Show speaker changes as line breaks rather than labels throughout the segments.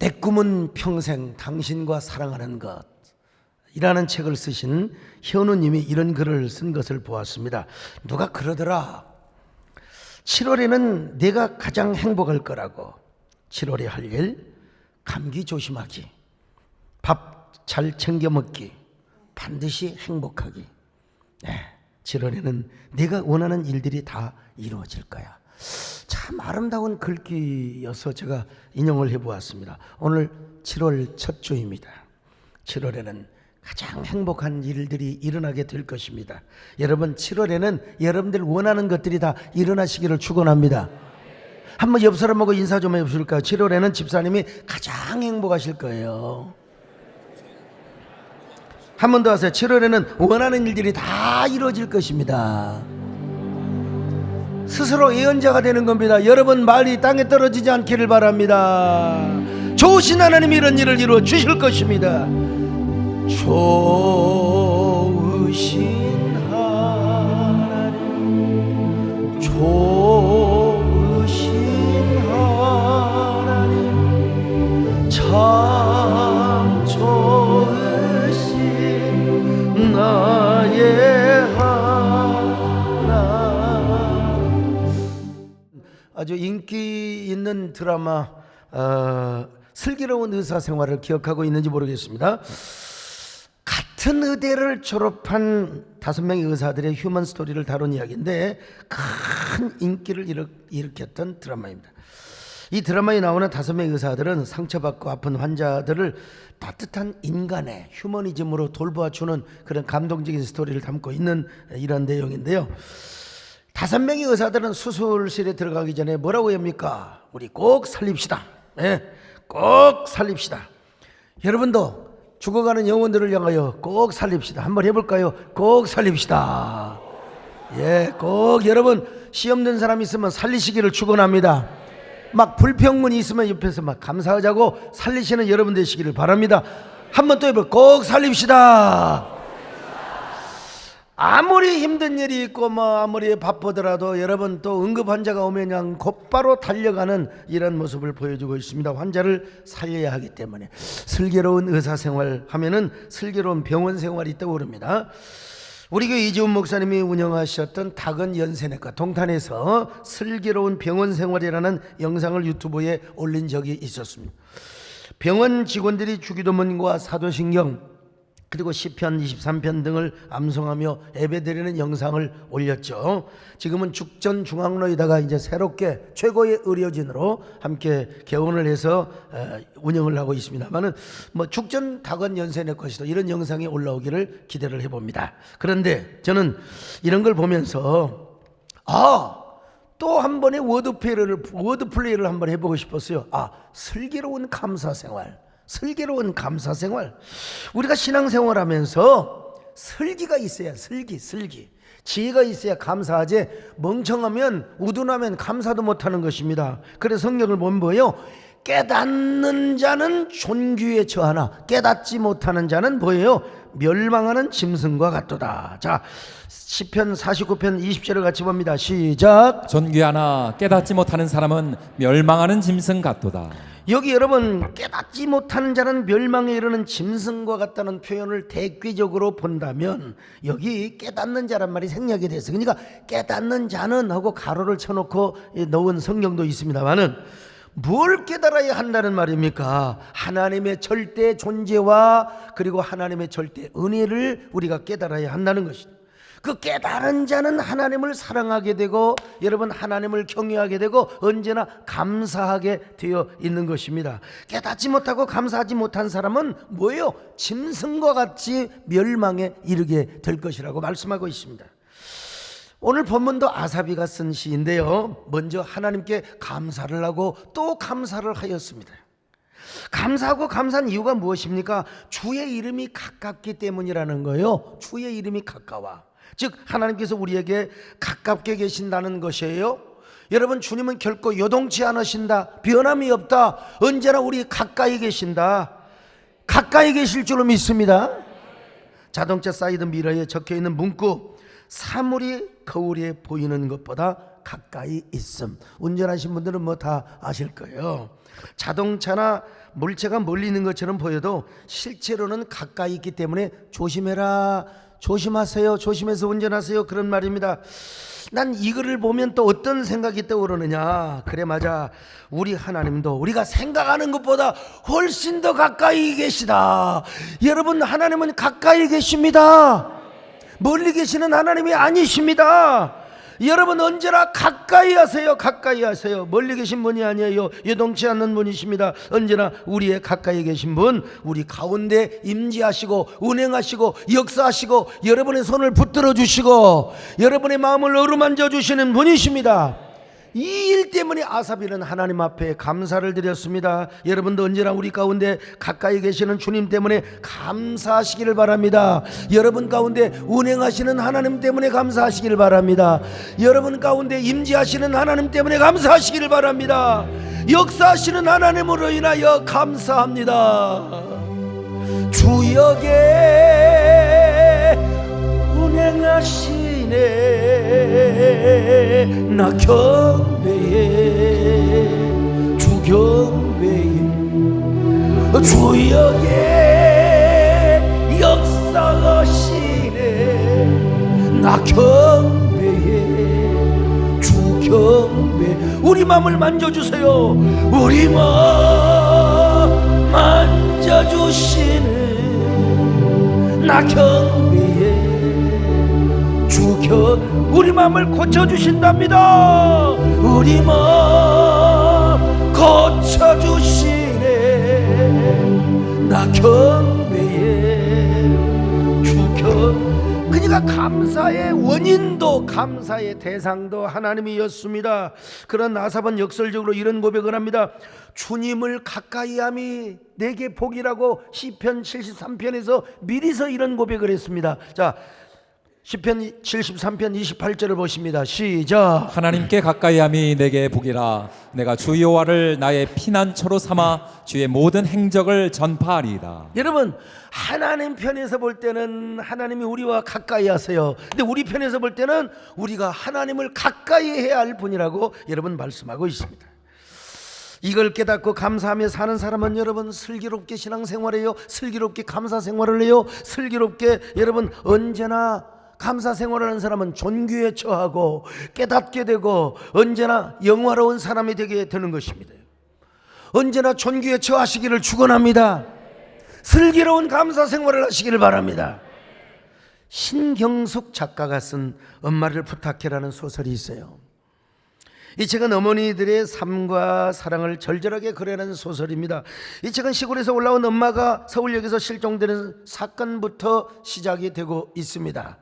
내 꿈은 평생 당신과 사랑하는 것 이라는 책을 쓰신 현우님이 이런 글을 쓴 것을 보았습니다. 누가 그러더라. 7월에는 내가 가장 행복할 거라고. 7월에 할 일, 감기 조심하기, 밥 잘 챙겨 먹기, 반드시 행복하기. 7월에는 내가 원하는 일들이 다 이루어질 거야. 참 아름다운 글귀여서 제가 인용을 해보았습니다. 오늘 7월 첫 주입니다. 7월에는 가장 행복한 일들이 일어나게 될 것입니다. 여러분, 7월에는 여러분들 원하는 것들이 다 일어나시기를 축원합니다. 한번 옆 사람하고 인사 좀 해보실까요? 7월에는 집사님이 가장 행복하실 거예요. 한 번 더 하세요. 7월에는 원하는 일들이 다 이루어질 것입니다. 스스로 예언자가 되는 겁니다. 여러분 말이 땅에 떨어지지 않기를 바랍니다. 좋으신 하나님이 이런 일을 이루어 주실 것입니다. 좋으신 하나님, 좋으신 하나님, 참 좋으신 나의 하나님. 아주 인기 있는 드라마 슬기로운 의사생활을 기억하고 있는지 모르겠습니다. 같은 의대를 졸업한 5명의 의사들의 휴먼 스토리를 다룬 이야기인데 큰 인기를 일으켰던 드라마입니다. 이 드라마에 나오는 5명의 의사들은 상처받고 아픈 환자들을 따뜻한 인간의 휴머니즘으로 돌보아주는 그런 감동적인 스토리를 담고 있는 이런 내용인데요. 5명의 의사들은 수술실에 들어가기 전에 뭐라고 합니까? 우리 꼭 살립시다. 꼭 살립시다. 여러분도 죽어가는 영혼들을 향하여 꼭 살립시다. 한번 해볼까요? 꼭 살립시다. 꼭 여러분 시험 든 사람 있으면 살리시기를 축원합니다. 막 불평문이 있으면 옆에서 막 감사하자고 살리시는 여러분 되시기를 바랍니다. 한번 또 해볼까요? 꼭 살립시다. 아무리 힘든 일이 있고 아무리 바쁘더라도 여러분 또 응급 환자가 오면 그냥 곧바로 달려가는 이런 모습을 보여주고 있습니다. 환자를 살려야 하기 때문에 슬기로운 의사생활 하면은 슬기로운 병원 생활이 있다고 그럽니다. 우리 교회 이지훈 목사님이 운영하셨던 닭은 연세내과 동탄에서 슬기로운 병원 생활이라는 영상을 유튜브에 올린 적이 있었습니다. 병원 직원들이 주기도문과 사도신경 그리고 시편 23편 등을 암송하며 예배드리는 영상을 올렸죠. 지금은 죽전중앙로에다가 이제 새롭게 최고의 의료진으로 함께 개원을 해서 운영을 하고 있습니다만은 죽전 닭은 연세내과 시도 이런 영상이 올라오기를 기대를 해봅니다. 그런데 저는 이런 걸 보면서 또 한 번의 워드플레이를 한번 해보고 싶었어요. 슬기로운 감사생활. 슬기로운 감사생활. 우리가 신앙생활 하면서 슬기가 있어야 슬기 지혜가 있어야 감사하지 멍청하면 우둔하면 감사도 못하는 것입니다. 그래서 성경을 보면 뭐예요? 깨닫는 자는 존귀에 처하나 깨닫지 못하는 자는 뭐예요? 멸망하는 짐승과 같도다. 자, 시편 49편 20절을 같이 봅니다. 시작.
존귀하나 깨닫지 못하는 사람은 멸망하는 짐승 같도다.
여기 여러분 깨닫지 못하는 자는 멸망에 이르는 짐승과 같다는 표현을 대귀적으로 본다면 여기 깨닫는 자란 말이 생략이 됐어요. 그러니까 깨닫는 자는 하고 가로를 쳐놓고 넣은 성경도 있습니다만은 뭘 깨달아야 한다는 말입니까? 하나님의 절대 존재와 그리고 하나님의 절대 은혜를 우리가 깨달아야 한다는 것입니다. 그 깨달은 자는 하나님을 사랑하게 되고 여러분 하나님을 경외하게 되고 언제나 감사하게 되어 있는 것입니다. 깨닫지 못하고 감사하지 못한 사람은 뭐예요? 짐승과 같이 멸망에 이르게 될 것이라고 말씀하고 있습니다. 오늘 본문도 아사비가 쓴 시인데요. 먼저 하나님께 감사를 하고 또 감사를 하였습니다. 감사하고 감사한 이유가 무엇입니까? 주의 이름이 가깝기 때문이라는 거예요. 주의 이름이 가까워. 즉 하나님께서 우리에게 가깝게 계신다는 것이에요. 여러분 주님은 결코 요동치 않으신다. 변함이 없다. 언제나 우리 가까이 계신다. 가까이 계실 줄로 믿습니다. 자동차 사이드 미러에 적혀있는 문구 사물이 거울에 보이는 것보다 가까이 있음. 운전하신 분들은 뭐 다 아실 거예요. 자동차나 물체가 멀리 있는 것처럼 보여도 실제로는 가까이 있기 때문에 조심해라, 조심하세요, 조심해서 운전하세요, 그런 말입니다. 난 이거를 보면 또 어떤 생각이 떠오르느냐. 그래, 맞아. 우리 하나님도 우리가 생각하는 것보다 훨씬 더 가까이 계시다. 여러분, 하나님은 가까이 계십니다. 멀리 계시는 하나님이 아니십니다. 여러분, 언제나 가까이 하세요. 가까이 하세요. 멀리 계신 분이 아니에요. 요동치 않는 분이십니다. 언제나 우리의 가까이 계신 분, 우리 가운데 임재하시고 운행하시고 역사하시고 여러분의 손을 붙들어 주시고 여러분의 마음을 어루만져 주시는 분이십니다. 이 일 때문에 아삽이는 하나님 앞에 감사를 드렸습니다. 여러분도 언제나 우리 가운데 가까이 계시는 주님 때문에 감사하시기를 바랍니다. 여러분 가운데 운행하시는 하나님 때문에 감사하시기를 바랍니다. 여러분 가운데 임재하시는 하나님 때문에 감사하시기를 바랍니다. 역사하시는 하나님으로 인하여 감사합니다. 주역에 운행하시네. 나 경배해, 주 경배해. 주역에 역사하시네. 나 경배해, 주 경배. 우리 마음을 만져주세요. 우리 마음 만져주시네. 나 경배해, 우리 마음을 고쳐주신답니다. 우리 마음 고쳐주시네. 나 경배해, 그러니까 감사의 원인도 감사의 대상도 하나님이었습니다. 그런 아삽은 역설적으로 이런 고백을 합니다. 주님을 가까이함이 내게 복이라고 시편 73편에서 미리서 이런 고백을 했습니다. 자, 시편 73편 28절을 보십니다. 시작.
하나님께 가까이함이 내게 복이라. 내가 주 여호와를 나의 피난처로 삼아 주의 모든 행적을 전파하리이다.
여러분, 하나님 편에서 볼 때는 하나님이 우리와 가까이 하세요. 근데 우리 편에서 볼 때는 우리가 하나님을 가까이 해야 할 분이라고 여러분 말씀하고 있습니다. 이걸 깨닫고 감사하며 사는 사람은 여러분 슬기롭게 신앙생활해요. 슬기롭게 감사생활을 해요. 슬기롭게 여러분 언제나 감사생활을 하는 사람은 존귀에 처하고 깨닫게 되고 언제나 영화로운 사람이 되게 되는 것입니다. 언제나 존귀에 처하시기를 축원합니다. 슬기로운 감사생활을 하시기를 바랍니다. 신경숙 작가가 쓴 엄마를 부탁해라는 소설이 있어요. 이 책은 어머니들의 삶과 사랑을 절절하게 그려낸 소설입니다. 이 책은 시골에서 올라온 엄마가 서울역에서 실종되는 사건부터 시작이 되고 있습니다.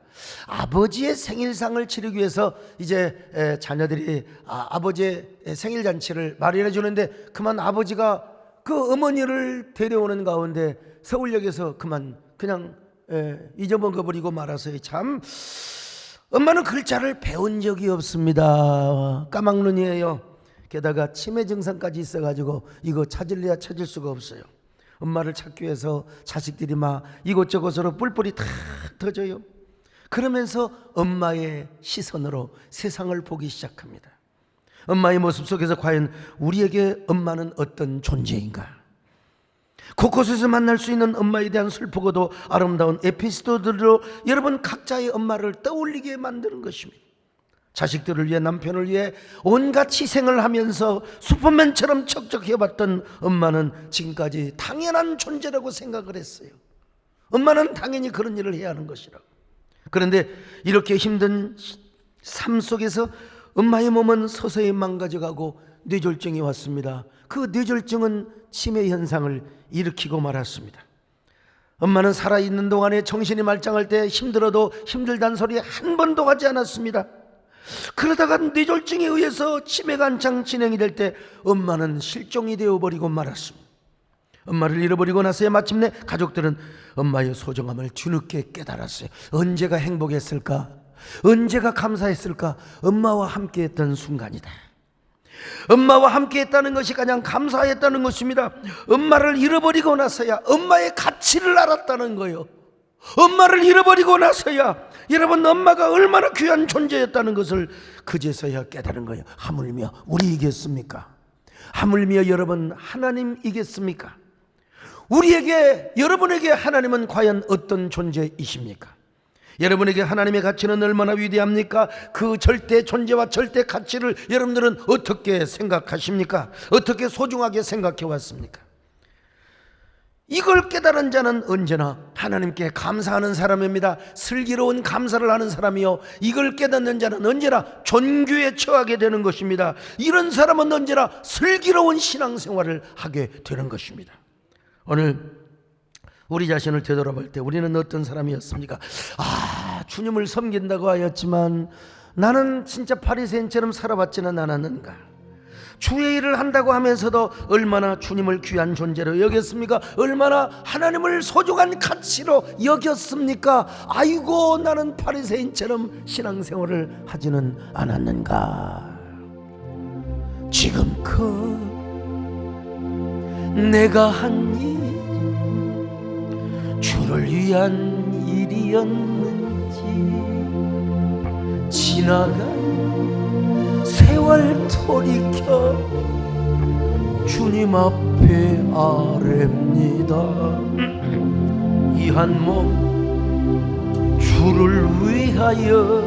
아버지의 생일상을 치르기 위해서 이제 자녀들이 아버지의 생일잔치를 마련해 주는데 그만 아버지가 그 어머니를 데려오는 가운데 서울역에서 그냥 잊어먹어버리고 말아서 참 엄마는 글자를 배운 적이 없습니다. 까막눈이에요. 게다가 치매 증상까지 있어가지고 이거 찾을래야 찾을 수가 없어요. 엄마를 찾기 위해서 자식들이 막 이곳저곳으로 뿔뿔이 다 터져요. 그러면서 엄마의 시선으로 세상을 보기 시작합니다. 엄마의 모습 속에서 과연 우리에게 엄마는 어떤 존재인가? 곳곳에서 만날 수 있는 엄마에 대한 슬프고도 아름다운 에피소드로 여러분 각자의 엄마를 떠올리게 만드는 것입니다. 자식들을 위해 남편을 위해 온갖 희생을 하면서 슈퍼맨처럼 척척해봤던 엄마는 지금까지 당연한 존재라고 생각을 했어요. 엄마는 당연히 그런 일을 해야 하는 것이라고. 그런데 이렇게 힘든 삶 속에서 엄마의 몸은 서서히 망가져가고 뇌졸중이 왔습니다. 그 뇌졸중은 치매 현상을 일으키고 말았습니다. 엄마는 살아있는 동안에 정신이 말짱할 때 힘들어도 힘들다는 소리 한 번도 하지 않았습니다. 그러다가 뇌졸중에 의해서 치매가 한창 진행이 될 때 엄마는 실종이 되어버리고 말았습니다. 엄마를 잃어버리고 나서야 마침내 가족들은 엄마의 소중함을 뒤늦게 깨달았어요. 언제가 행복했을까? 언제가 감사했을까? 엄마와 함께했던 순간이다. 엄마와 함께했다는 것이 가장 감사했다는 것입니다. 엄마를 잃어버리고 나서야 엄마의 가치를 알았다는 거예요. 엄마를 잃어버리고 나서야 여러분 엄마가 얼마나 귀한 존재였다는 것을 그제서야 깨달은 거예요. 하물며 우리이겠습니까? 하물며 여러분 하나님이겠습니까? 우리에게, 여러분에게 하나님은 과연 어떤 존재이십니까? 여러분에게 하나님의 가치는 얼마나 위대합니까? 그 절대 존재와 절대 가치를 여러분들은 어떻게 생각하십니까? 어떻게 소중하게 생각해 왔습니까? 이걸 깨달은 자는 언제나 하나님께 감사하는 사람입니다. 슬기로운 감사를 하는 사람이요, 이걸 깨닫는 자는 언제나 존귀에 처하게 되는 것입니다. 이런 사람은 언제나 슬기로운 신앙생활을 하게 되는 것입니다. 오늘 우리 자신을 되돌아볼 때 우리는 어떤 사람이었습니까? 주님을 섬긴다고 하였지만 나는 진짜 바리새인처럼 살아왔지는 않았는가? 주의 일을 한다고 하면서도 얼마나 주님을 귀한 존재로 여겼습니까? 얼마나 하나님을 소중한 가치로 여겼습니까? 아이고, 나는 바리새인처럼 신앙생활을 하지는 않았는가? 지금껏 내가 한 일 주를 위한 일이었는지, 지나간 세월 돌이켜 주님 앞에 아뢰입니다. 이 한 몸 주를 위하여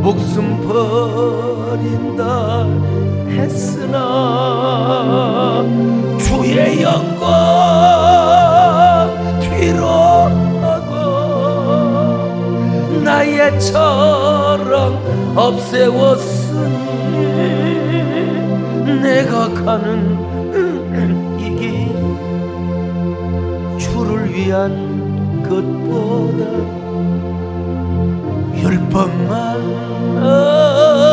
목숨 버린다 했으나 주의 영광 뒤로 하고 나의 처럼 없애웠으니 내가 가는 이 길 주를 위한 것보다 10번만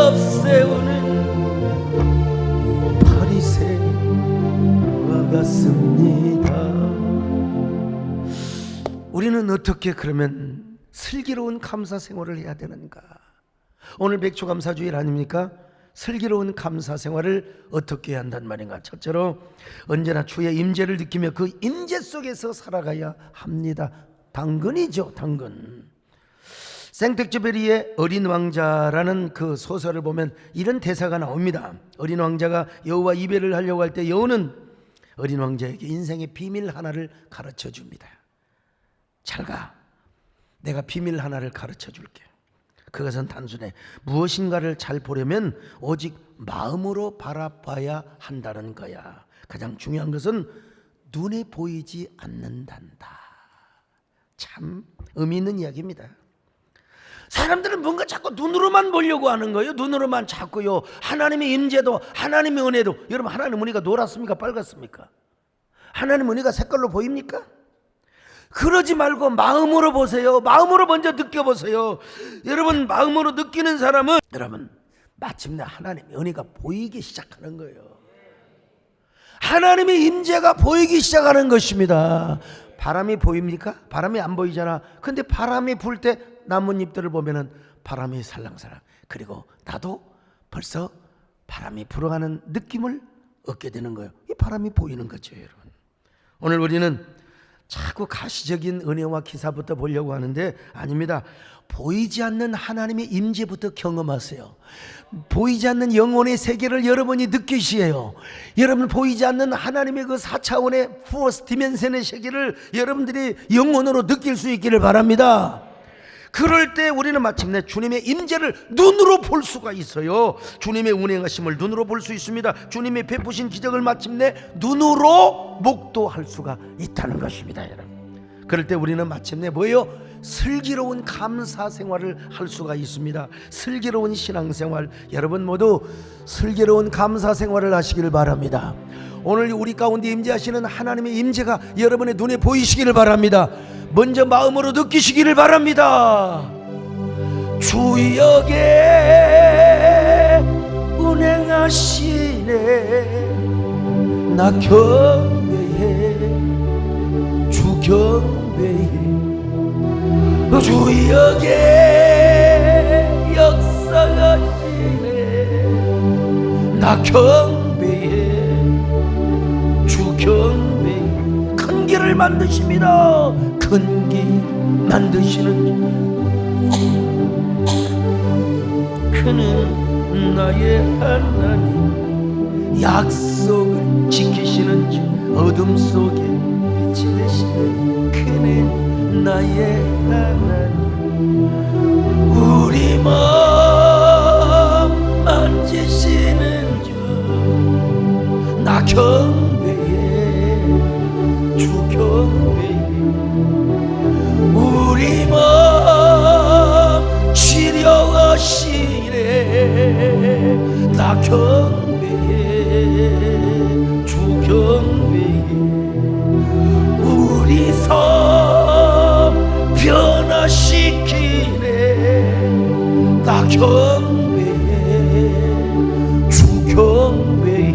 없애우는 바리새인과 같습니다. 우리는 어떻게 그러면 슬기로운 감사 생활을 해야 되는가? 오늘 백초감사주일 아닙니까? 슬기로운 감사 생활을 어떻게 해야 한단 말인가? 첫째로 언제나 주의 임재를 느끼며 그 임재 속에서 살아가야 합니다. 당근이죠, 당근. 생텍쥐페리의 어린 왕자라는 그 소설을 보면 이런 대사가 나옵니다. 어린 왕자가 여우와 이별을 하려고 할 때 여우는 어린 왕자에게 인생의 비밀 하나를 가르쳐 줍니다. 잘 가, 내가 비밀 하나를 가르쳐 줄게. 그것은 단순해. 무엇인가를 잘 보려면 오직 마음으로 바라봐야 한다는 거야. 가장 중요한 것은 눈에 보이지 않는단다. 참 의미 있는 이야기입니다. 사람들은 뭔가 자꾸 눈으로만 보려고 하는 거예요. 눈으로만 자꾸요. 하나님의 임재도, 하나님의 은혜도. 여러분, 하나님 은혜가 노랗습니까? 빨갛습니까? 하나님 은혜가 색깔로 보입니까? 그러지 말고 마음으로 보세요. 마음으로 먼저 느껴보세요. 여러분, 마음으로 느끼는 사람은 여러분 마침내 하나님의 은혜가 보이기 시작하는 거예요. 하나님의 임재가 보이기 시작하는 것입니다. 바람이 보입니까? 바람이 안 보이잖아. 근데 바람이 불 때 나뭇잎들을 보면은 바람이 살랑살랑, 그리고 나도 벌써 바람이 불어가는 느낌을 얻게 되는 거예요. 이 바람이 보이는 거죠, 여러분. 오늘 우리는 자꾸 가시적인 은혜와 기사부터 보려고 하는데 아닙니다. 보이지 않는 하나님의 임재부터 경험하세요. 보이지 않는 영혼의 세계를 여러분이 느끼시에요. 여러분, 보이지 않는 하나님의 그 4차원의 포스 디멘션의 세계를 여러분들이 영혼으로 느낄 수 있기를 바랍니다. 그럴 때 우리는 마침내 주님의 임재를 눈으로 볼 수가 있어요. 주님의 운행하심을 눈으로 볼 수 있습니다. 주님의 베푸신 기적을 마침내 눈으로 목도할 수가 있다는 것입니다, 여러분. 그럴 때 우리는 마침내 뭐예요? 슬기로운 감사 생활을 할 수가 있습니다. 슬기로운 신앙생활. 여러분 모두 슬기로운 감사 생활을 하시기를 바랍니다. 오늘 우리 가운데 임재하시는 하나님의 임재가 여러분의 눈에 보이시기를 바랍니다. 먼저 마음으로 느끼시기를 바랍니다. 주역에 운행하시네. 나 경배해, 주 경배해. 주역에 역사하시네. 나 경배해, 주 경배해. 큰 길을 길을 만드십니다. 큰 길 만드시는 그는 나의 하나님, 약속을 지키시는 주, 어둠 속에 빛이 되시는 그는 나의 하나님. 우리 마음 만지시는 주, 나 경배해, 주 경배해. 우리 마음 치료하시네, 나 경배해, 주 경배해. 우리 삶 변화시키네, 나 경배해, 주 경배해.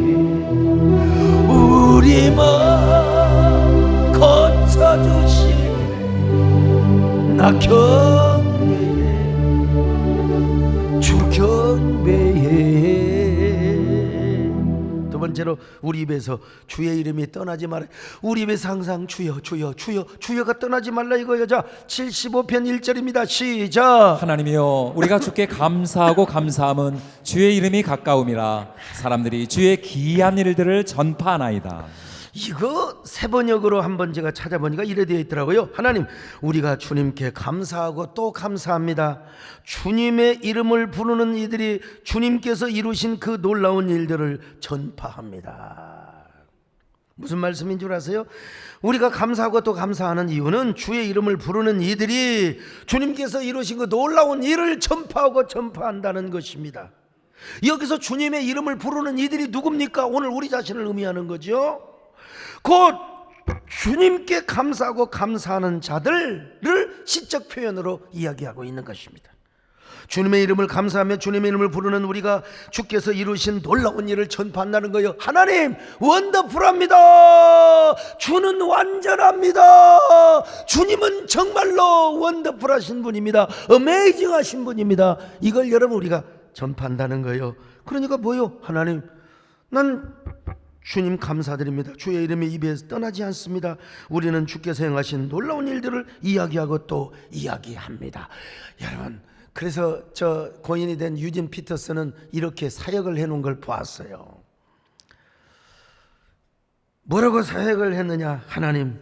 우리 마음 고쳐주시네, 나 경배해, 주 경배해. 두 번째로 우리 입에서 주의 이름이 떠나지 말아. 우리 입에서 항상 주여 주여 주여 주여가 떠나지 말라 이거예요. 자, 75편 1절입니다. 시작.
하나님이여, 우리가 주께 감사하고 감사함은 주의 이름이 가까움이라 사람들이 주의 기이한 일들을 전파하나이다.
이거 새 번역으로 한번 제가 찾아보니까 이래 되어 있더라고요. 하나님, 우리가 주님께 감사하고 또 감사합니다. 주님의 이름을 부르는 이들이 주님께서 이루신 그 놀라운 일들을 전파합니다. 무슨 말씀인 줄 아세요? 우리가 감사하고 또 감사하는 이유는 주의 이름을 부르는 이들이 주님께서 이루신 그 놀라운 일을 전파하고 전파한다는 것입니다. 여기서 주님의 이름을 부르는 이들이 누굽니까? 오늘 우리 자신을 의미하는 거죠. 곧 주님께 감사하고 감사하는 자들을 시적 표현으로 이야기하고 있는 것입니다. 주님의 이름을 감사하며 주님의 이름을 부르는 우리가 주께서 이루신 놀라운 일을 전파한다는 거예요. 하나님, 원더풀합니다. 주는 완전합니다. 주님은 정말로 원더풀하신 분입니다. 어메이징하신 분입니다. 이걸 여러분 우리가 전파한다는 거예요. 그러니까 뭐요? 하나님, 난 주님 감사드립니다. 주의 이름이 입에서 떠나지 않습니다. 우리는 주께서 행하신 놀라운 일들을 이야기하고 또 이야기합니다. 여러분, 그래서 저 고인이 된 유진 피터슨은 이렇게 사역을 해놓은 걸 보았어요. 뭐라고 사역을 했느냐? 하나님,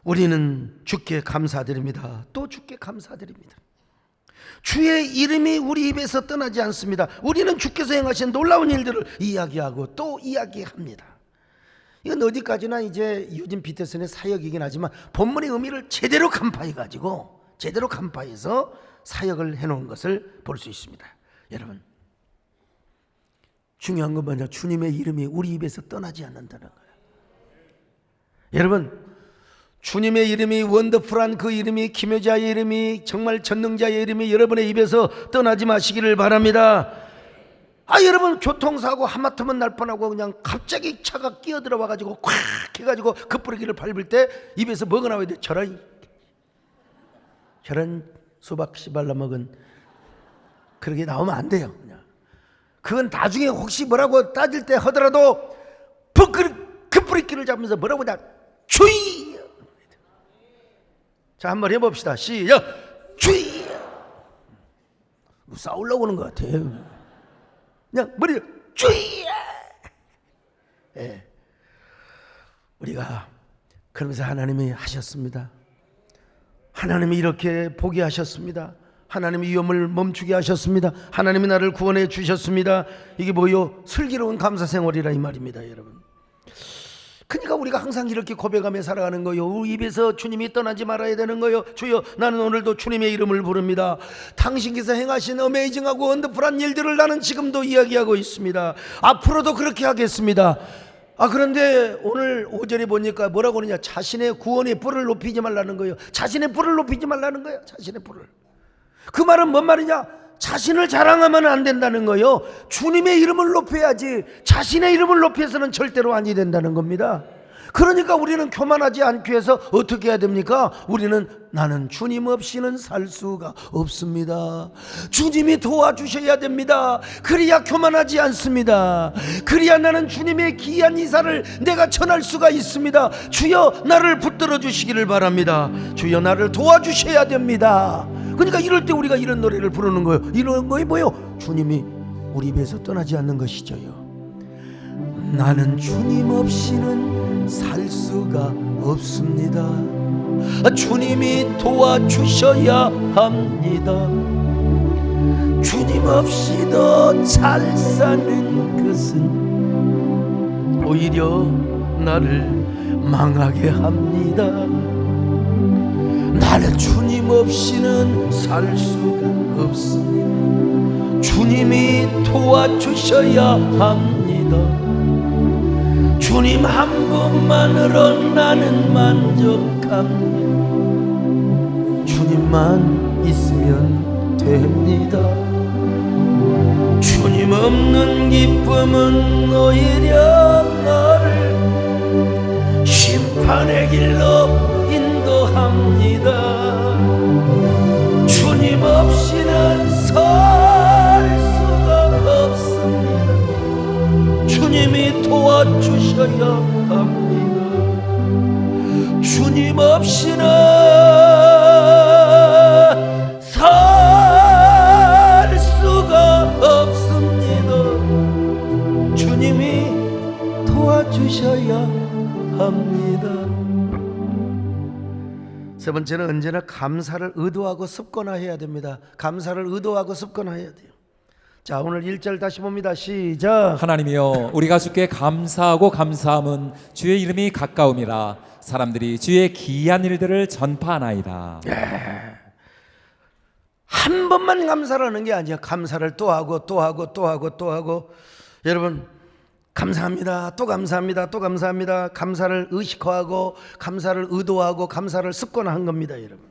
우리는 주께 감사드립니다. 또 주께 감사드립니다. 주의 이름이 우리 입에서 떠나지 않습니다. 우리는 주께서 행하신 놀라운 일들을 이야기하고 또 이야기합니다. 이건 어디까지나 이제 유진 피터슨의 사역이긴 하지만 본문의 의미를 제대로 간파해가지고 제대로 간파해서 사역을 해놓은 것을 볼 수 있습니다. 여러분, 중요한 건 뭐냐? 주님의 이름이 우리 입에서 떠나지 않는다는 거예요. 여러분, 주님의 이름이, 원더풀한 그 이름이, 기묘자의 이름이, 정말 전능자의 이름이 여러분의 입에서 떠나지 마시기를 바랍니다. 여러분, 교통사고 하마터면 날 뻔하고 그냥 갑자기 차가 끼어들어와 가지고 콱 해가지고 급브레이크를 밟을 때 입에서 뭐가 나와야 돼? 저런 수박 씨발라 먹은 그렇게 나오면 안 돼요. 그냥 그건 나중에 혹시 뭐라고 따질 때 하더라도 급브레이크를 잡으면서 뭐라고 나 주의. 자, 한번 해봅시다. 시작. 주의. 싸우려고 하는 것 같아요. 그냥 머리 주의. 예. 우리가 그러면서 하나님이 하셨습니다. 하나님이 이렇게 보게 하셨습니다. 하나님이 위험을 멈추게 하셨습니다. 하나님이 나를 구원해 주셨습니다. 이게 뭐요? 슬기로운 감사 생활이라 이 말입니다, 여러분. 그러니까 우리가 항상 이렇게 고백하며 살아가는 거예요. 우리 입에서 주님이 떠나지 말아야 되는 거예요. 주여, 나는 오늘도 주님의 이름을 부릅니다. 당신께서 행하신 어메이징하고 원더풀한 일들을 나는 지금도 이야기하고 있습니다. 앞으로도 그렇게 하겠습니다. 그런데 오늘 5절에 보니까 뭐라고 하느냐? 자신의 구원의 뿔을 높이지 말라는 거예요. 자신의 뿔을 높이지 말라는 거예요. 자신의 뿔을. 그 말은 뭔 말이냐? 자신을 자랑하면 안 된다는 거예요. 주님의 이름을 높여야지 자신의 이름을 높여서는 절대로 아니 된다는 겁니다. 그러니까 우리는 교만하지 않기 위해서 어떻게 해야 됩니까? 우리는 나는 주님 없이는 살 수가 없습니다. 주님이 도와주셔야 됩니다. 그래야 교만하지 않습니다. 그래야 나는 주님의 귀한 이사를 내가 전할 수가 있습니다. 주여 나를 붙들어 주시기를 바랍니다. 주여 나를 도와주셔야 됩니다. 그러니까 이럴 때 우리가 이런 노래를 부르는 거예요. 이런 거에 뭐예요? 주님이 우리 입에서 떠나지 않는 것이죠요. 나는 주님 없이는 살 수가 없습니다. 주님이 도와주셔야 합니다. 주님 없이도 잘 사는 것은 오히려 나를 망하게 합니다. 나는 주님 없이는 살 수가 없습니다. 주님이 도와주셔야 합니다. 주님 한 분만으로 나는 만족합니다. 주님만 있으면 됩니다. 주님 없는 기쁨은 오히려 너를 심판의 길로 인도합니다. 주님 없이는 살 수가 없습니다. 주님이 도와주셔야 합니다. 주님 없이는 살 수가 없습니다. 주님이 도와주셔야 합니다. 세 번째는 언제나 감사를 의도하고 습관화해야 됩니다. 감사를 의도하고 습관화해야 돼요. 자, 오늘 1절 다시 봅니다. 시작.
하나님이여 우리가 주께 감사하고 감사함은 주의 이름이 가까움이라 사람들이 주의 기이한 일들을 전파하나이다.
한 번만 감사를 하는 게 아니야. 감사를 또 하고 또 하고 또 하고 또 하고. 여러분 감사합니다. 또 감사합니다. 또 감사합니다. 감사를 의식화하고 감사를 의도하고 감사를 습관화한 겁니다. 여러분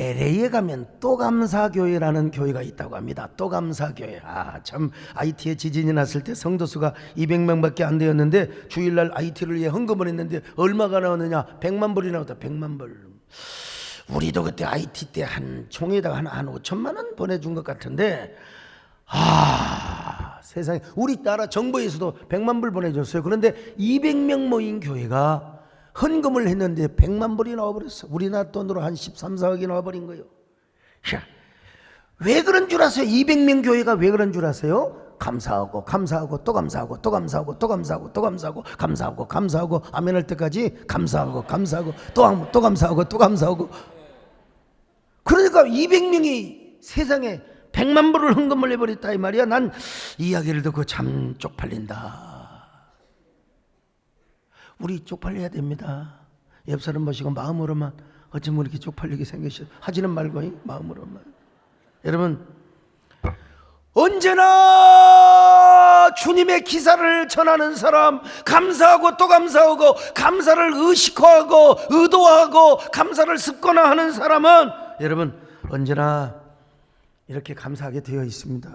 LA에 가면 또 감사교회라는 교회가 있다고 합니다. 또 감사교회. 참 IT에 지진이 났을 때 성도수가 200명밖에 안 되었는데 주일날 IT를 위해 헌금을 했는데 얼마가 나오느냐? 100만 불이 나왔다. 100만 불. 우리도 그때 IT 때 한 총에다가 한 5천만 원 보내준 것 같은데 세상에 우리 나라 정부에서도 100만 불 보내줬어요. 그런데 200명 모인 교회가 헌금을 했는데 100만 불이 나와버렸어. 우리나라 돈으로 한 13, 14억이 나와버린 거예요. 왜 그런 줄 아세요? 200명 교회가 왜 그런 줄 아세요? 감사하고 감사하고 또 감사하고 또 감사하고 또 감사하고 또 감사하고 감사하고 감사하고 아멘 할 때까지 감사하고 감사하고 또 감사하고 또 감사하고. 그러니까 200명이 세상에 100만 불을 헌금을 해버렸다 이 말이야. 난 이야기를 듣고 참 쪽팔린다. 우리 쪽팔려야 됩니다. 옆 사람 보시고 마음으로만 어쩌면 이렇게 쪽팔리게 생기셔 하지는 말고 마음으로만. 여러분 언제나 주님의 기사를 전하는 사람, 감사하고 또 감사하고 감사를 의식화하고 의도하고 감사를 습관화하는 사람은 여러분 언제나 이렇게 감사하게 되어 있습니다.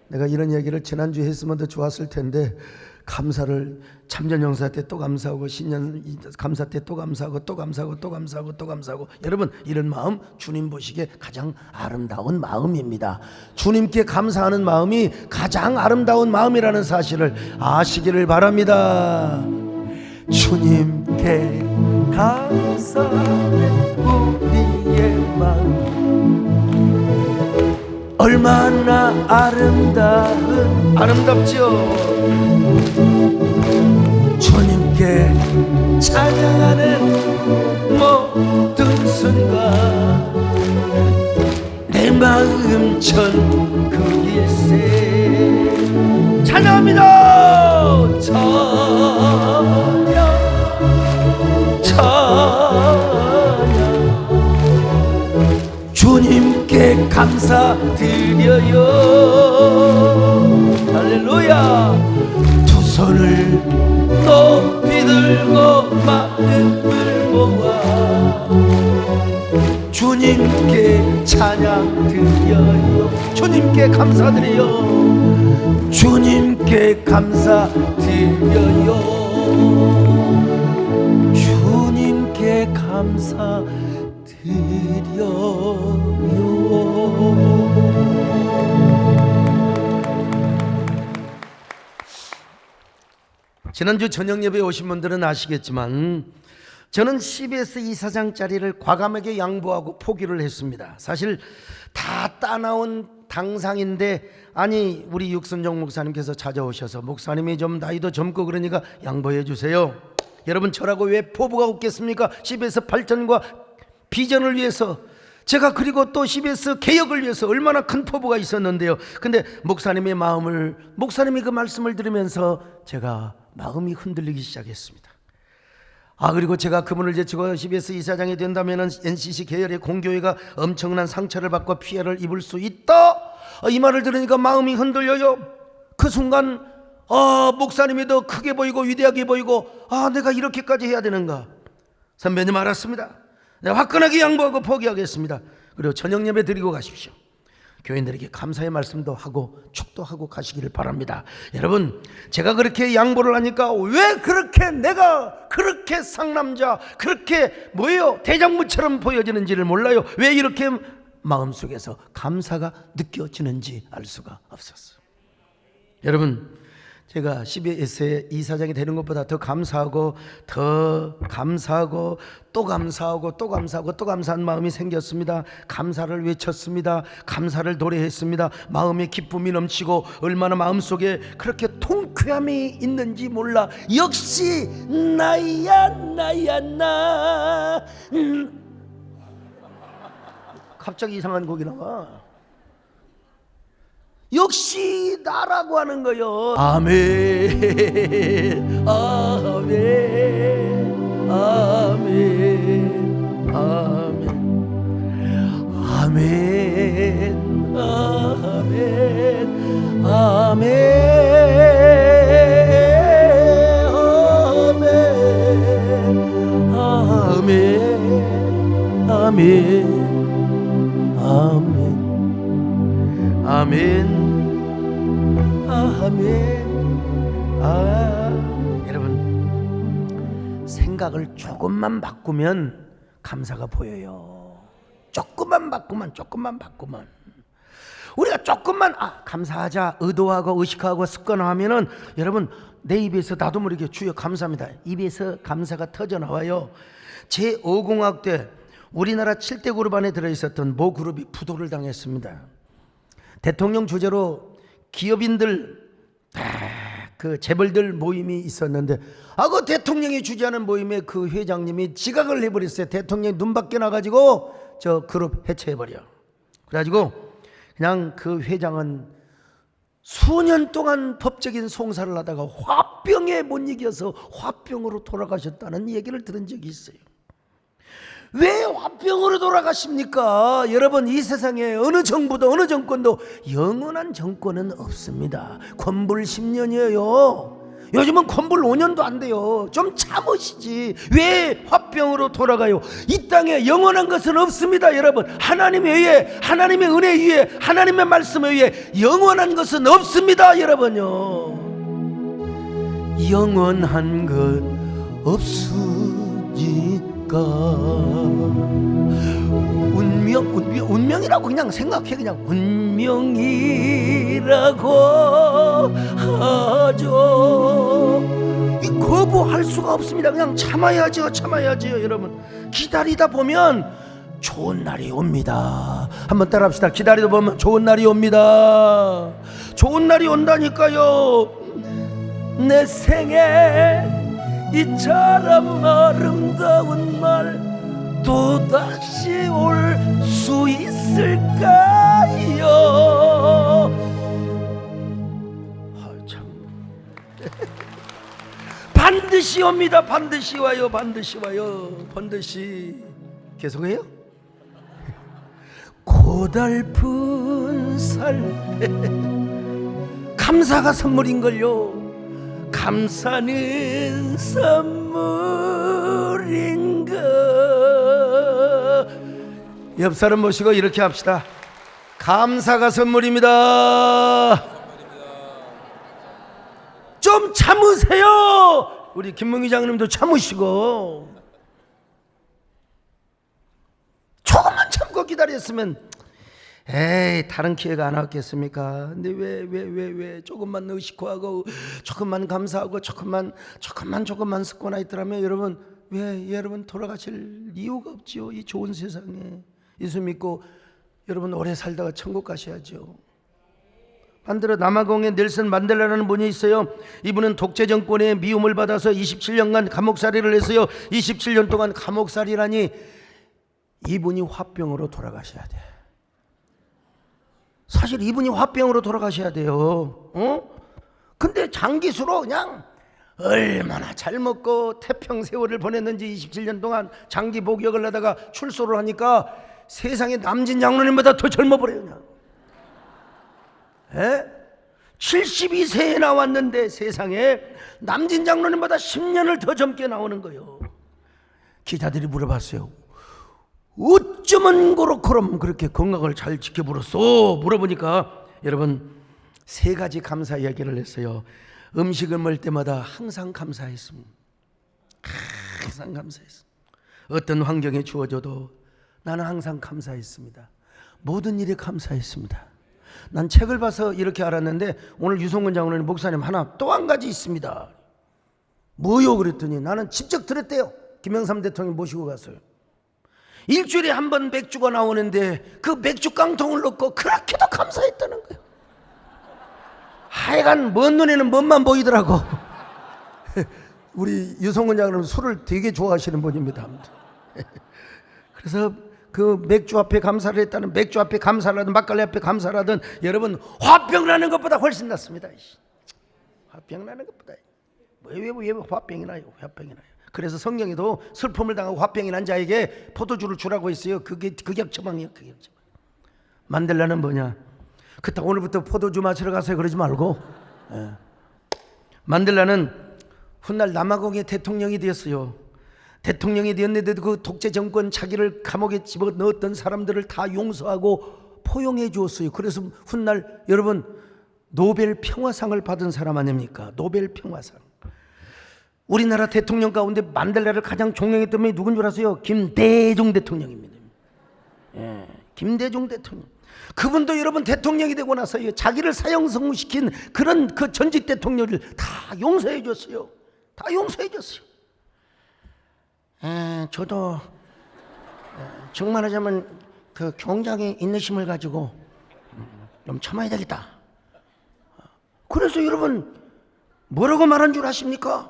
내가 이런 얘기를 지난주에 했으면 더 좋았을 텐데 감사를 참전용사 때 또 감사하고 신년 감사 때 또 감사하고 또 감사하고 또 감사하고 또 감사하고. 여러분 이런 마음 주님 보시기에 가장 아름다운 마음입니다. 주님께 감사하는 마음이 가장 아름다운 마음이라는 사실을 아시기를 바랍니다. 주님께 감사하는 우리의 마음 얼마나 아름답지요. 주님께 찬양하는 모든 순간 내 마음 전 그 일세 찬양합니다. 찬양 주님께 감사드려요. 할렐루야. 두 손을 높이 들고 마음을 모아 주님께 찬양 드려요. 주님께 감사드려요. 주님께 감사드려요. 지난주 저녁 예배에 오신 분들은 아시겠지만 저는 CBS 이사장짜리를 과감하게 양보하고 포기를 했습니다. 사실 다 따나온 당상인데 아니 우리 육선정 목사님께서 찾아오셔서 목사님이 좀 나이도 젊고 그러니까 양보해 주세요. 여러분 저라고 왜 포부가 없겠습니까? CBS 발전과 비전을 위해서 제가 그리고 또 CBS 개혁을 위해서 얼마나 큰 포부가 있었는데요. 근데 목사님의 마음을 목사님이 그 말씀을 들으면서 제가 마음이 흔들리기 시작했습니다. 그리고 제가 그분을 제치고 CBS 이사장이 된다면 NCC 계열의 공교회가 엄청난 상처를 받고 피해를 입을 수 있다. 이 말을 들으니까 마음이 흔들려요. 그 순간 목사님이 더 크게 보이고 위대하게 보이고 내가 이렇게까지 해야 되는가. 선배님 알았습니다. 내가 화끈하게 양보하고 포기하겠습니다. 그리고 저녁 예배 드리고 가십시오. 교인들에게 감사의 말씀도 하고 축도하고 가시기를 바랍니다. 여러분 제가 그렇게 양보를 하니까 왜 그렇게 내가 그렇게 상남자 그렇게 대장무처럼 보여지는지를 몰라요. 왜 이렇게 마음속에서 감사가 느껴지는지 알 수가 없었어요. 여러분 제가 CBS의 이사장이 되는 것보다 더 감사하고 또 감사하고 또 감사한 마음이 생겼습니다. 감사를 외쳤습니다. 감사를 노래했습니다. 마음에 기쁨이 넘치고 얼마나 마음속에 그렇게 통쾌함이 있는지 몰라. 역시 나야 나. 갑자기 이상한 곡이 나와. 역시 나라고 하는 거요. 아멘 아멘 아멘 아멘 아멘 아멘 아멘 아멘 아멘 아멘 여러분 생각을 조금만 바꾸면 감사가 보여요. 조금만 바꾸면 우리가 조금만 감사하자 의도하고 의식하고 습관화하면은 여러분 내 입에서 나도 모르게 주여 감사합니다. 입에서 감사가 터져나와요. 제5공학 때 우리나라 7대 그룹 안에 들어있었던 모 그룹이 부도를 당했습니다. 대통령 주재로 기업인들 그 재벌들 모임이 있었는데 그 대통령이 주재하는 모임에 그 회장님이 지각을 해버렸어요. 대통령이 눈 밖에 나가지고 저 그룹 해체해버려. 그래가지고 그냥 그 회장은 수년 동안 법적인 송사를 하다가 화병에 못 이겨서 화병으로 돌아가셨다는 얘기를 들은 적이 있어요. 왜 화병으로 돌아가십니까? 여러분 이 세상에 어느 정부도 어느 정권도 영원한 정권은 없습니다. 권불 10년이에요. 요즘은 권불 5년도 안 돼요. 좀 참으시지. 왜 화병으로 돌아가요? 이 땅에 영원한 것은 없습니다. 여러분 하나님 외에 하나님의 은혜 위에 하나님의 말씀 위에 영원한 것은 없습니다. 여러분요 영원한 것 없으니 운명이라고 그냥 생각해. 그냥 운명이라고 하죠. 이 거부할 수가 없습니다. 그냥 참아야죠. 여러분 기다리다 보면 좋은 날이 옵니다. 한번 따라합시다. 기다리다 보면 좋은 날이 옵니다. 좋은 날이 온다니까요. 내 생에 이처럼 아름다운 날 또다시 올 수 있을까요? 참 반드시 옵니다. 반드시 와요. 반드시 계속해요. 고달픈 살 감사가 선물인걸요. 감사는 선물인가. 옆 사람 모시고 이렇게 합시다. 감사가 선물입니다. 좀 참으세요. 우리 김문기 장님도 참으시고. 기다렸으면 에이 다른 기회가 안 왔겠습니까? 근데 왜 조금만 의식하고 조금만 감사하고 조금만 쓰고 나 있더라면 여러분 왜 여러분 돌아가실 이유가 없지요. 이 좋은 세상에 예수 믿고 여러분 오래 살다가 천국 가셔야죠. 반대로 남아공에 넬슨 만델라라는 분이 있어요. 이분은 독재 정권의 미움을 받아서 27년간 감옥살이를 했어요. 27년 동안 감옥살이라니 이분이 화병으로 돌아가셔야 돼. 사실 이분이 화병으로 돌아가셔야 돼요. 근데 장기수로 그냥 얼마나 잘 먹고 태평세월을 보냈는지 27년 동안 장기 복역을 하다가 출소를 하니까 세상에 남진 장로님보다 더 젊어 버려요. 그냥. 72세에 나왔는데 세상에 남진 장로님보다 10년을 더 젊게 나오는 거예요. 기자들이 물어봤어요. 어쩌면 그렇게 건강을 잘 지켜버렸어? 물어보니까 여러분 세 가지 감사 이야기를 했어요. 음식을 먹을 때마다 항상 감사했습니다. 항상 감사했습니다. 어떤 환경에 주어져도 나는 항상 감사했습니다. 모든 일에 감사했습니다. 난 책을 봐서 이렇게 알았는데 오늘 유성근 장로님 목사님 하나 또 한 가지 있습니다. 뭐요? 그랬더니 나는 직접 들었대요. 김영삼 대통령 모시고 갔어요. 일주일에 한 번 맥주가 나오는데 그 맥주 깡통을 넣고 그렇게도 감사했다는 거예요. 하여간 먼 눈에는 멋만 보이더라고. 우리 유성근 장로는 술을 되게 좋아하시는 분입니다. 그래서 그 맥주 앞에 감사를 했다는, 맥주 앞에 감사를 하든 막걸리 앞에 감사를 하든 여러분 화병 나는 것보다 훨씬 낫습니다. 화병 나는 것보다 왜 화병이 나요? 화병이 나요. 그래서 성경에도 슬픔을 당하고 화병이 난 자에게 포도주를 주라고 했어요. 그게 극약처방이에요. 극약처방. 만델라는 뭐냐? 그렇다 오늘부터 포도주 마시러 가세요 그러지 말고 만델라는 훗날 남아공의 대통령이 되었어요. 대통령이 되었는데도 그 독재 정권 자기를 감옥에 집어넣었던 사람들을 다 용서하고 포용해 주었어요. 그래서 훗날 여러분 노벨 평화상을 받은 사람 아닙니까? 노벨 평화상. 우리나라 대통령 가운데 만델라를 가장 존경했던 분이 누군 줄 아세요? 김대중 대통령입니다. 김대중 대통령. 그분도 여러분 대통령이 되고 나서 자기를 사형선고시킨 그런 그 전직 대통령을 다 용서해 줬어요. 다 용서해 줬어요. 저도 정말 하자면 그 굉장히 인내심을 가지고 좀 참아야 되겠다. 그래서 여러분 뭐라고 말한 줄 아십니까?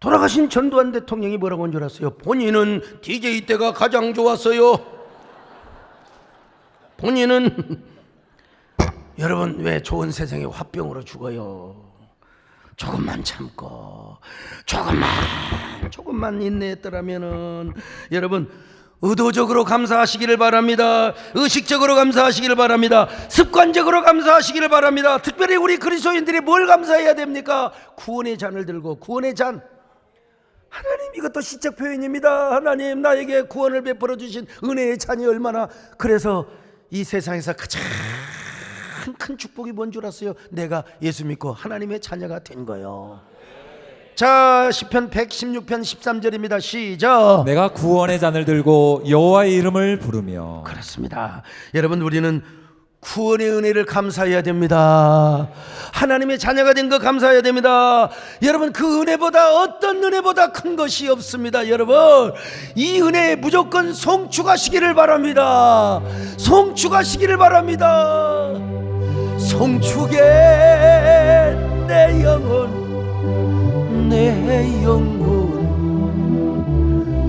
돌아가신 전두환 대통령이 뭐라고 한 줄 아세요? 본인은 DJ 때가 가장 좋았어요. 본인은 여러분 왜 좋은 세상에 화병으로 죽어요? 조금만 참고 조금만 인내했더라면은 여러분 의도적으로 감사하시기를 바랍니다. 의식적으로 감사하시기를 바랍니다. 습관적으로 감사하시기를 바랍니다. 특별히 우리 그리스도인들이 뭘 감사해야 됩니까? 구원의 잔을 들고, 구원의 잔. 하나님, 이것도 시적 표현입니다. 하나님 나에게 구원을 베풀어 주신 은혜의 잔이 얼마나. 그래서 이 세상에서 가장 큰 축복이 뭔 줄 아세요? 내가 예수 믿고 하나님의 자녀가 된 거예요. 자, 시편 116편 13절입니다. 시작.
내가 구원의 잔을 들고 여호와의 이름을 부르며.
그렇습니다. 여러분 우리는 구원의 은혜를 감사해야 됩니다. 하나님의 자녀가 된 거 감사해야 됩니다. 여러분 그 은혜보다, 어떤 은혜보다 큰 것이 없습니다. 여러분 이 은혜에 무조건 송축하시기를 바랍니다. 송축하시기를 바랍니다. 송축에 내 영혼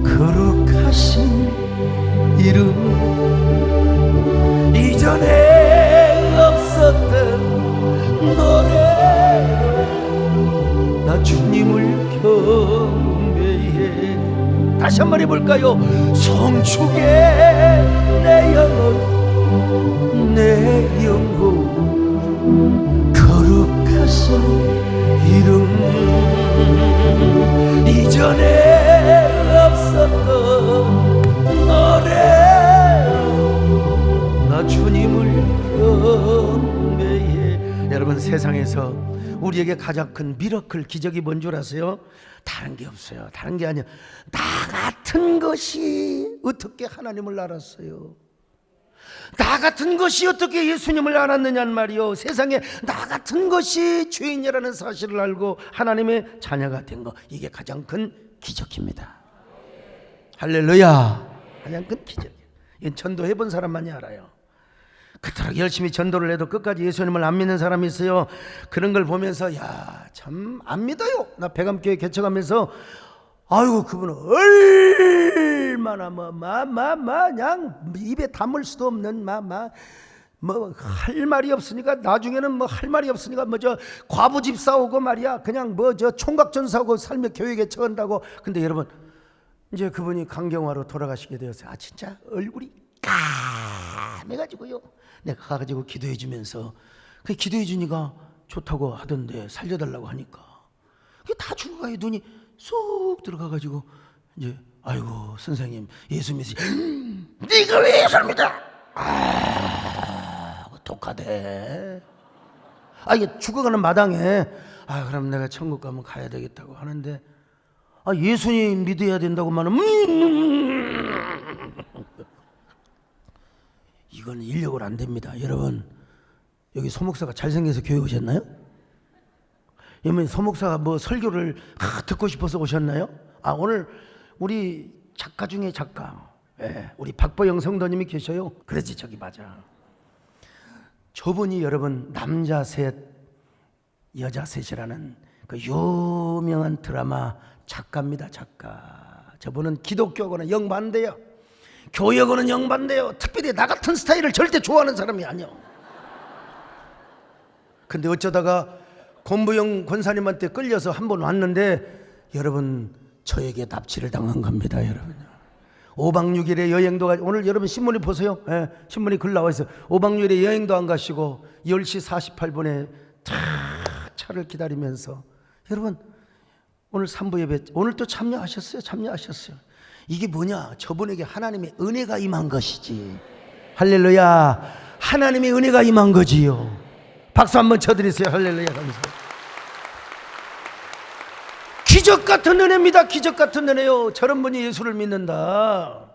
거룩하신 이름, 이전에 없었던 노래로 나 주님을 경배해. 다시 한번 해볼까요? 송축에 내 영혼 거룩하신 이름, 이전에 없었던 노래로 나 주님을 경배해. 여러분 세상에서 우리에게 가장 큰 미러클 기적이 뭔 줄 아세요? 다른 게 없어요. 다른 게 아니야. 나 같은 것이 어떻게 하나님을 알았어요? 나 같은 것이 어떻게 예수님을 알았느냐는 말이요. 세상에 나 같은 것이 죄인이라는 사실을 알고 하나님의 자녀가 된 거, 이게 가장 큰 기적입니다. 할렐루야. 가장 큰 기적이에요. 이건 전도해 본 사람만이 알아요. 그토록 열심히 전도를 해도 끝까지 예수님을 안 믿는 사람이 있어요. 그런 걸 보면서 야, 참 안 믿어요. 나 배감교회 개척하면서 아이고 그분은 얼마나 그냥 입에 담을 수도 없는 뭐 할 말이 없으니까, 나중에는 뭐 할 말이 없으니까 뭐 저 과부집 싸우고 말이야, 그냥 뭐 저 총각전 싸우고 삶의 교회 개척한다고. 근데 여러분, 이제 그분이 강경화로 돌아가시게 되었어요. 아, 진짜 얼굴이 까매가지고요. 내가 가가지고 기도해 주면서, 그 기도해 주니까 좋다고 하던데 살려달라고 하니까 그게 다 죽어가요. 눈이 쏙 들어가가지고 이제 아이고 선생님 예수 믿으시. 네가 왜 예수를 믿어? 독하대. 이게 죽어가는 마당에 그럼 내가 천국 가면 가야 되겠다고 하는데, 예수님 믿어야 된다고만 하면 이건 인력으로 안 됩니다. 여러분, 여기 소목사가 잘생겨서 교회 오셨나요? 여러분, 소목사가 뭐 설교를 듣고 싶어서 오셨나요? 오늘 우리 작가 중에 작가, 우리 박보영 성도님이 계셔요. 그렇지, 저기 맞아. 저분이 여러분 남자 셋 여자 셋이라는 그 유명한 드라마 작가입니다. 작가. 저분은 기독교하고는 영반대요. 교회하고는 영반대요. 특별히 나 같은 스타일을 절대 좋아하는 사람이 아니요. 근데 어쩌다가 권부영 권사님한테 끌려서 한 번 왔는데, 여러분 저에게 납치를 당한 겁니다. 여러분 5박 6일의 여행도 오늘 여러분 신문에 보세요. 신문에 글 나와 있어요. 5박 6일의 여행도 안 가시고 10시 48분에 차를 기다리면서, 여러분 오늘 3부 예배 오늘 또 참여하셨어요. 이게 뭐냐? 저분에게 하나님의 은혜가 임한 것이지. 할렐루야. 하나님의 은혜가 임한 거지요. 박수 한번 쳐드리세요. 할렐루야. 감사합니다. 기적 같은 은혜입니다. 기적 같은 은혜요. 저런 분이 예수를 믿는다.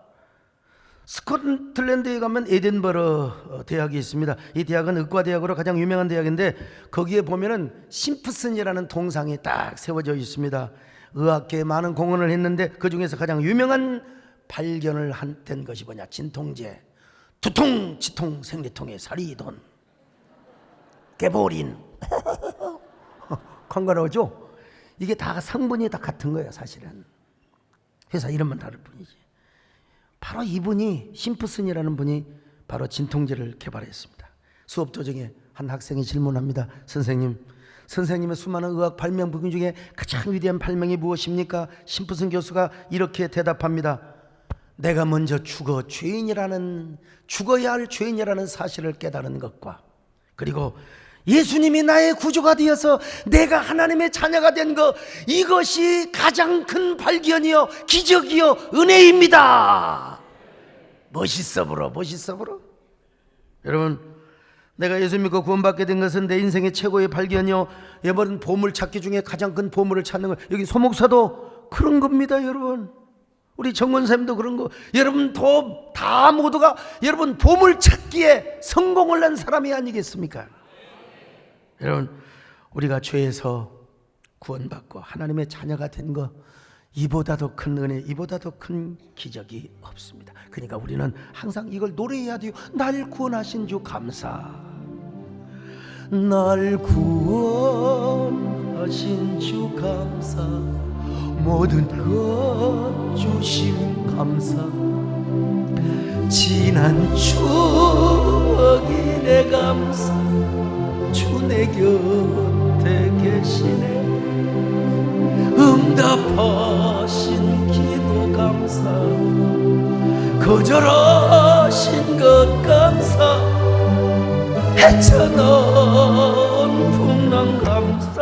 스코틀랜드에 가면 에든버러 대학이 있습니다. 이 대학은 의과대학으로 가장 유명한 대학인데, 거기에 보면은 심프슨이라는 동상이 딱 세워져 있습니다. 의학계에 많은 공헌을 했는데 그 중에서 가장 유명한 발견을 된 것이 뭐냐? 진통제. 두통, 지통, 생리통에 사리돈, 개보린. 건강하죠? 이게 다 성분이 다 같은 거예요. 사실은 회사 이름만 다를 뿐이지. 바로 이분이, 심프슨이라는 분이 바로 진통제를 개발했습니다. 수업 도중에 한 학생이 질문합니다. 선생님의 수많은 의학 발명품 중에 가장 위대한 발명이 무엇입니까? 심프슨 교수가 이렇게 대답합니다. 내가 먼저 죽어야 할 죄인이라는 사실을 깨달은 것과, 그리고 예수님이 나의 구주가 되어서 내가 하나님의 자녀가 된 것, 이것이 가장 큰 발견이요 기적이요 은혜입니다. 멋있어 보러. 여러분, 내가 예수 믿고 구원받게 된 것은 내 인생의 최고의 발견이요, 여러분 보물 찾기 중에 가장 큰 보물을 찾는 거. 여기 소목사도 그런 겁니다. 여러분, 우리 정권사님도 그런 거. 여러분 다 모두가 여러분 보물 찾기에 성공을 한 사람이 아니겠습니까? 여러분, 우리가 죄에서 구원받고 하나님의 자녀가 된 것, 이보다도 큰 은혜, 이보다도 큰 기적이 없습니다. 그러니까 우리는 항상 이걸 노래해야 돼요. 날 구원하신 주 감사. 날 구원하신 주 감사. 모든 것 주신 감사. 지난 추억이 내 감사. 주 내 곁에 계시네. 응답하신 기도 감사. 거절하신 것 감사. 헤쳐놓은 풍랑 감사.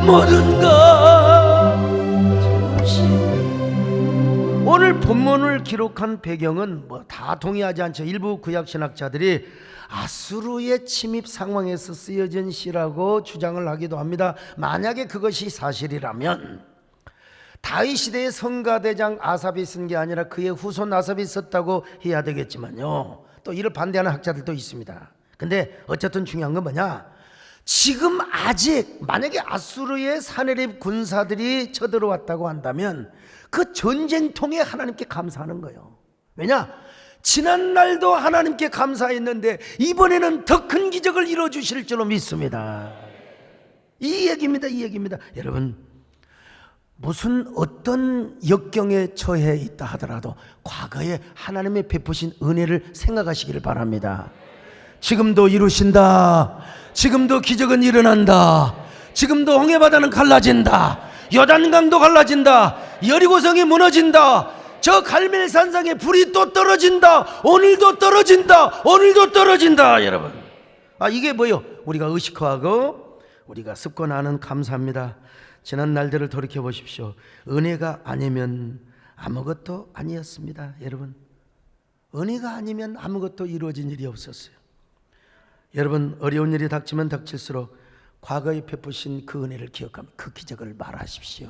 모든 것 주신 오늘 본문을 기록한 배경은 뭐 다 동의하지 않죠. 일부 구약 신학자들이 아수르의 침입 상황에서 쓰여진 시라고 주장을 하기도 합니다. 만약에 그것이 사실이라면 다윗 시대의 성가대장 아삽이 쓴 게 아니라 그의 후손 아삽이 썼다고 해야 되겠지만요, 또 이를 반대하는 학자들도 있습니다. 근데 어쨌든 중요한 건 뭐냐, 지금 아직 만약에 아수르의 사내립 군사들이 쳐들어왔다고 한다면 그 전쟁통에 하나님께 감사하는 거예요. 왜냐? 지난날도 하나님께 감사했는데 이번에는 더 큰 기적을 이루어주실 줄로 믿습니다. 이 얘기입니다. 이 얘기입니다. 여러분, 무슨 어떤 역경에 처해 있다 하더라도 과거에 하나님의 베푸신 은혜를 생각하시기를 바랍니다. 지금도 이루신다. 지금도 기적은 일어난다. 지금도 홍해바다는 갈라진다. 요단강도 갈라진다. 여리고성이 무너진다. 저 갈멜산상에 불이 또 떨어진다. 오늘도 떨어진다. 오늘도 떨어진다. 여러분, 이게 뭐요? 우리가 의식화하고 우리가 습관하는 감사입니다. 지난 날들을 돌이켜 보십시오. 은혜가 아니면 아무것도 아니었습니다. 여러분, 은혜가 아니면 아무것도 이루어진 일이 없었어요. 여러분, 어려운 일이 닥치면 닥칠수록 과거에 베푸신 그 은혜를 기억하며 그 기적을 말하십시오.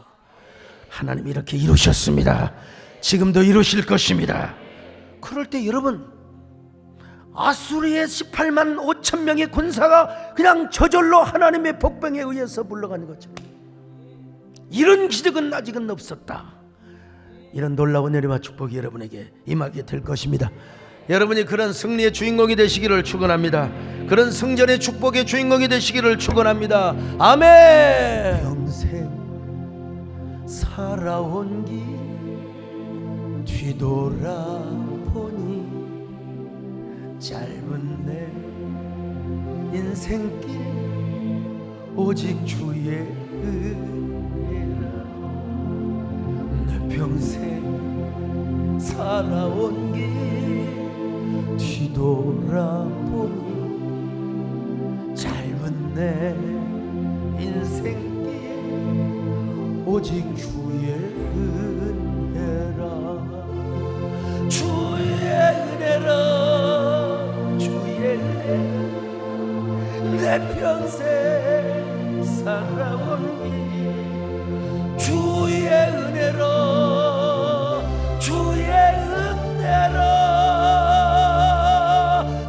하나님 이렇게 이루셨습니다. 지금도 이루실 것입니다. 그럴 때 여러분, 아수르의 18만 5천 명의 군사가 그냥 저절로 하나님의 복병에 의해서 물러가는 거죠. 이런 기적은 아직은 없었다. 이런 놀라운 은혜와 축복이 여러분에게 임하게 될 것입니다. 여러분이 그런 승리의 주인공이 되시기를 축원합니다. 그런 승전의 축복의 주인공이 되시기를 축원합니다. 아멘. 평생 살아온 길 뒤돌아보니 짧은 내 인생길 오직 주의 은혜라. 내 평생 살아온 길 뒤돌아보니 짧은 내 인생길 오직 주의 은혜라. 주의 은혜라. 주의 은혜라. 내 평생 살아온 길 주의 은혜라. 주의 은혜라.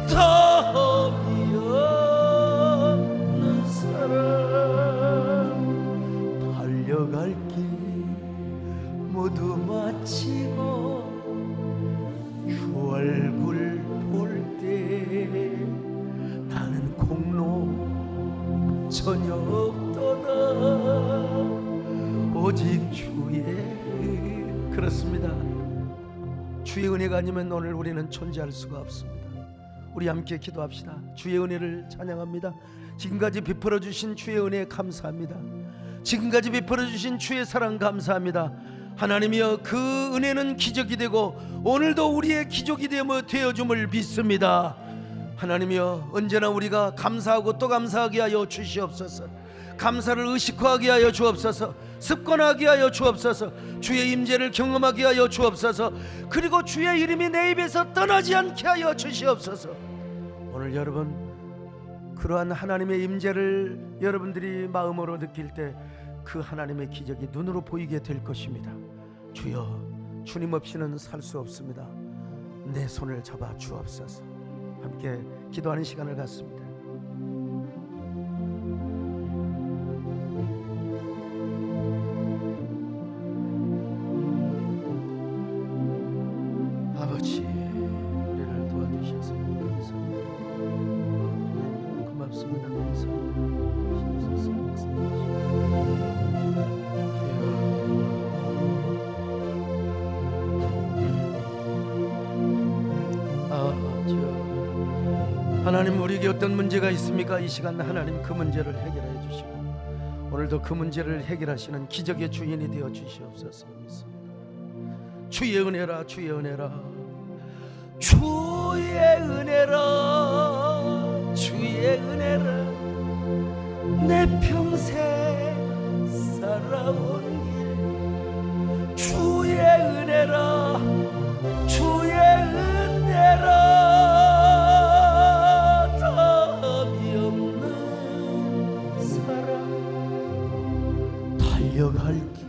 덤이 없는 사람 달려갈 길 모두 마치고 주 얼굴 볼 때 나는 공로 전혀 없도다. 오직 주의 그렇습니다. 주의 은혜가 아니면 오늘 우리는 존재할 수가 없습니다. 우리 함께 기도합시다. 주의 은혜를 찬양합니다. 지금까지 베풀어 주신 주의 은혜 감사합니다. 지금까지 베풀어 주신 주의 사랑 감사합니다. 하나님이여, 그 은혜는 기적이 되고 오늘도 우리의 기적이 되어줌을 믿습니다. 하나님이여, 언제나 우리가 감사하고 또 감사하게 하여 주시옵소서. 감사를 의식화하게 하여 주옵소서. 습관하게 하여 주옵소서. 주의 임재를 경험하게 하여 주옵소서. 그리고 주의 이름이 내 입에서 떠나지 않게 하여 주시옵소서. 오늘 여러분, 그러한 하나님의 임재를 여러분들이 마음으로 느낄 때 그 하나님의 기적이 눈으로 보이게 될 것입니다. 주여, 주님 없이는 살 수 없습니다. 내 손을 잡아 주옵소서. 함께 기도하는 시간을 갖습니다. 아버지, 우리를 도와주셔서 감사합니다. 고맙습니다. 감사합니다. 하나님, 우리에게 어떤 문제가 있습니까? 이 시간 하나님 그 문제를 해결해 주시고 오늘도 그 문제를 해결하시는 기적의 주인이 되어 주시옵소서. 믿습니다. 주의 은혜라. 주의 은혜라. 주의 은혜라. 주의 은혜라. 내 평생 살아온 길 주의 은혜라. 달려갈 길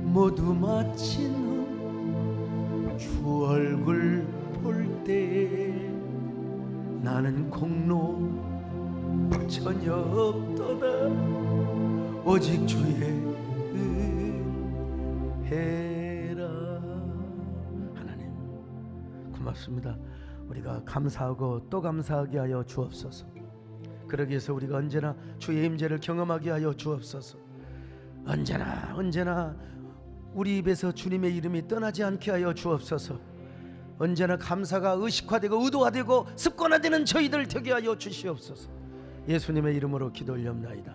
모두 마친 후 주 얼굴 볼 때 나는 공로 전혀 없도다. 오직 주의 은혜라. 하나님 고맙습니다. 우리가 감사하고 또 감사하게 하여 주옵소서. 그러기 위해서 우리가 언제나 주의 임재를 경험하게 하여 주옵소서. 언제나 우리 입에서 주님의 이름이 떠나지 않게 하여 주옵소서. 언제나 감사가 의식화되고 의도화되고 습관화되는 저희들 되게 하여 주시옵소서. 예수님의 이름으로 기도 올려옵나이다.